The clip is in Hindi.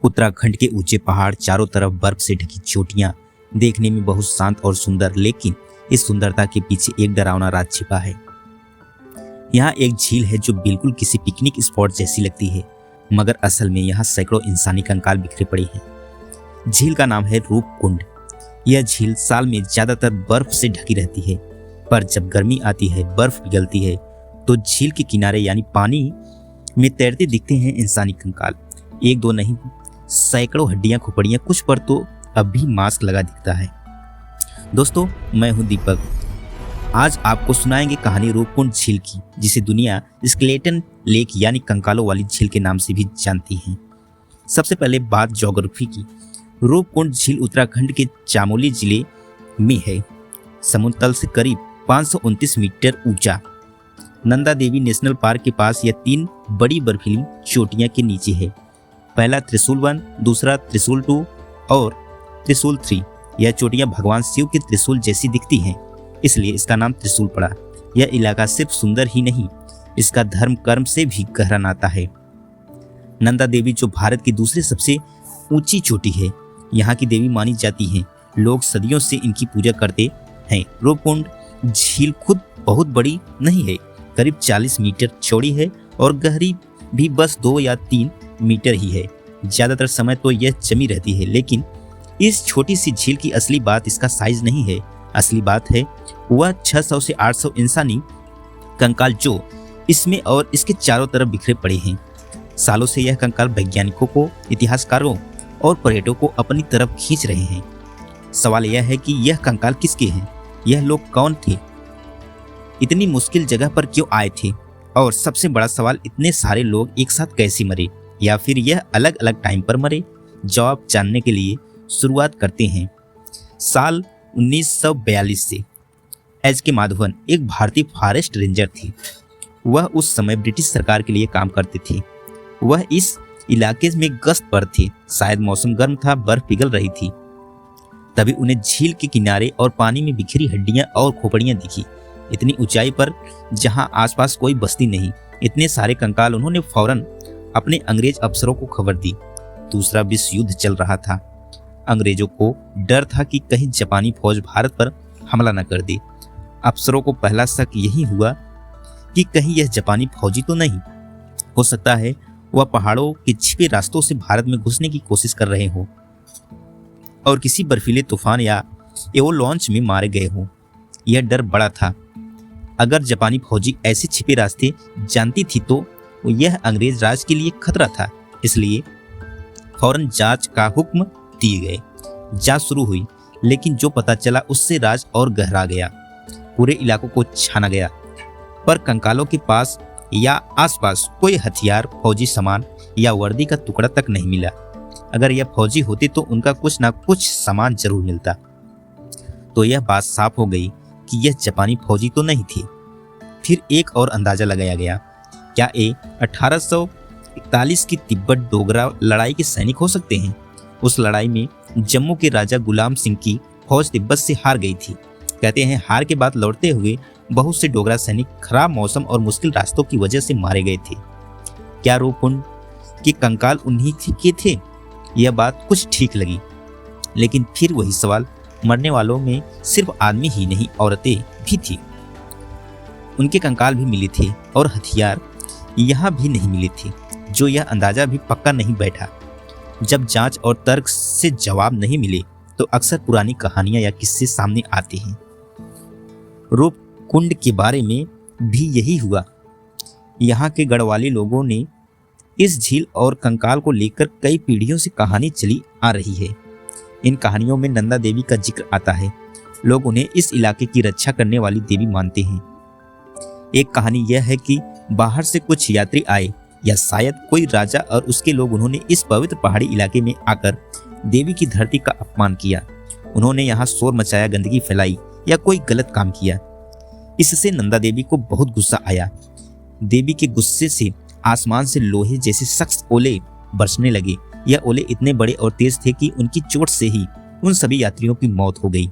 उत्तराखंड के ऊंचे पहाड़, चारों तरफ बर्फ से ढकी चोटियां, देखने में बहुत शांत और सुंदर, लेकिन इस सुंदरता के पीछे एक डरावना राज छिपा है। यहाँ एक झील है जो बिल्कुल किसी पिकनिक स्पॉट जैसी लगती है, मगर असल में यहाँ सैकड़ों इंसानी कंकाल बिखरे पड़े हैं। झील का नाम है रूप कुंड। यह झील साल में ज्यादातर बर्फ से ढकी रहती है, पर जब गर्मी आती है, बर्फ पिघलती है, तो झील के किनारे यानी पानी में तैरते दिखते हैं इंसानी कंकाल। एक दो नहीं, सैकड़ों हड्डियां, खोपड़ियां, कुछ पर तो अब भी मास्क लगा दिखता है। दोस्तों, मैं हूं दीपक। आज आपको सुनाएंगे कहानी रूपकुंड झील की, जिसे दुनिया स्केलेटन लेक यानी कंकालों वाली झील के नाम से भी जानती है। सबसे पहले बात ज्योग्राफी की। रूपकुंड झील उत्तराखंड के चामोली जिले में है। समुद्र तल से करीब 529 मीटर ऊंचा। नंदा देवी नेशनल पार्क के पास यह 3 बड़ी बर्फीली चोटियां के नीचे है। पहला त्रिशूल 1, दूसरा त्रिशूल 2 और त्रिशूल 3। यह चोटियां भगवान शिव के त्रिशूल जैसी दिखती हैं, इसलिए इसका नाम त्रिशूल पड़ा। यह इलाका सिर्फ सुंदर ही नहीं, इसका धर्म कर्म से भी गहरा नाता है। नंदा देवी जो भारत की दूसरी सबसे ऊंची चोटी है, यहाँ की देवी मानी जाती हैं। लोग सदियों से इनकी पूजा करते हैं। रूपकुंड झील खुद बहुत बड़ी नहीं है, करीब 40 मीटर चौड़ी है और गहरी भी बस 2 या 3 मीटर ही है। ज्यादातर समय तो यह जमी रहती है, लेकिन इस छोटी सी झील की असली बात इसका साइज नहीं है। असली बात है वह 600 से 800 इंसानी कंकाल जो इसमें और इसके चारों तरफ बिखरे पड़े हैं। सालों से यह कंकाल वैज्ञानिकों को, इतिहासकारों और पर्यटकों को अपनी तरफ खींच रहे हैं। सवाल यह है कि यह कंकाल किसके हैं? यह लोग कौन थे? इतनी मुश्किल जगह पर क्यों आए थे? और सबसे बड़ा सवाल, इतने सारे लोग एक साथ कैसे मरे, या फिर यह अलग अलग टाइम पर मरे? जवाब जानने के लिए शुरुआत करते हैं साल 1942 से। एच के माधवन एक भारतीय फॉरेस्ट रेंजर थे। वह उस समय ब्रिटिश सरकार के लिए काम करते थे। वह इस इलाके में गश्त पर थे। शायद मौसम गर्म था, बर्फ पिघल रही थी। तभी उन्हें झील के किनारे और पानी में बिखरी हड्डियां और खोपड़ियां दिखी। इतनी ऊंचाई पर जहां आसपास कोई बस्ती नहीं, इतने सारे कंकाल। उन्होंने फौरन अपने अंग्रेज अफसरों को खबर दी। दूसरा विश्व युद्ध चल रहा था। अंग्रेजों को डर था कि कहीं जापानी फौज भारत पर हमला न कर दे। अफसरों को पहला शक यही हुआ कि कहीं यह जापानी फौजी तो नहीं हो सकता है वह पहाड़ों के छिपे रास्तों से भारत में घुसने की कोशिश कर रहे हो और किसी बर्फीले तूफान या एवोलांच में मारे गए हो। यह डर बड़ा था। अगर जापानी फौजी ऐसे छिपे रास्ते जानती थी तो यह अंग्रेज राज के लिए खतरा था। इसलिए फौरन जांच का हुक्म दिए गए। जांच शुरू हुई, लेकिन जो पता चला उससे राज और गहरा गया। पूरे इलाकों को छाना गया, पर कंकालों के पास या आसपास कोई हथियार, फौजी सामान या वर्दी का टुकड़ा तक नहीं मिला। अगर यह फौजी होते तो उनका कुछ ना कुछ सामान जरूर मिलता। तो यह बात साफ हो गई कि यह जापानी फौजी तो नहीं थे। फिर एक और अंदाजा लगाया गया, क्या ये 1841 की तिब्बत डोगरा लड़ाई के सैनिक हो सकते हैं? उस लड़ाई में जम्मू के राजा गुलाम सिंह की फौज तिब्बत से हार गई थी। कहते हैं हार के बाद लौटते हुए बहुत से डोगरा सैनिक खराब मौसम और मुश्किल रास्तों की वजह से मारे गए थे। क्या रूपकुंड के कंकाल उन्हीं के थे? यह बात कुछ ठीक लगी, लेकिन फिर वही सवाल, मरने वालों में सिर्फ आदमी ही नहीं, औरतें भी थी। उनके कंकाल भी मिले थे और हथियार यहाँ भी नहीं मिले थे, जो यह अंदाजा भी पक्का नहीं बैठा। जब जांच और तर्क से जवाब नहीं मिले तो अक्सर पुरानी कहानियां या किस्से सामने आते हैं। रूपकुंड के बारे में भी यही हुआ। यहाँ के गढ़वाली लोगों ने इस झील और कंकाल को लेकर कई पीढ़ियों से कहानी चली आ रही है। इन कहानियों में नंदा देवी का जिक्र आता है। लोग उन्हें इस इलाके की रक्षा करने वाली देवी मानते हैं। एक कहानी यह है कि बाहर से कुछ यात्री आए, या शायद कोई राजा और उसके लोग। उन्होंने इस पवित्र पहाड़ी इलाके में आकर देवी की धरती का अपमान किया। उन्होंने यहाँ शोर मचाया, गंदगी फैलाई या कोई गलत काम किया। इससे नंदा देवी को बहुत गुस्सा आया। देवी के गुस्से से आसमान से लोहे जैसे सख्त ओले बरसने लगे। यह ओले इतने बड़े और तेज थे कि उनकी चोट से ही उन सभी यात्रियों की मौत हो गई।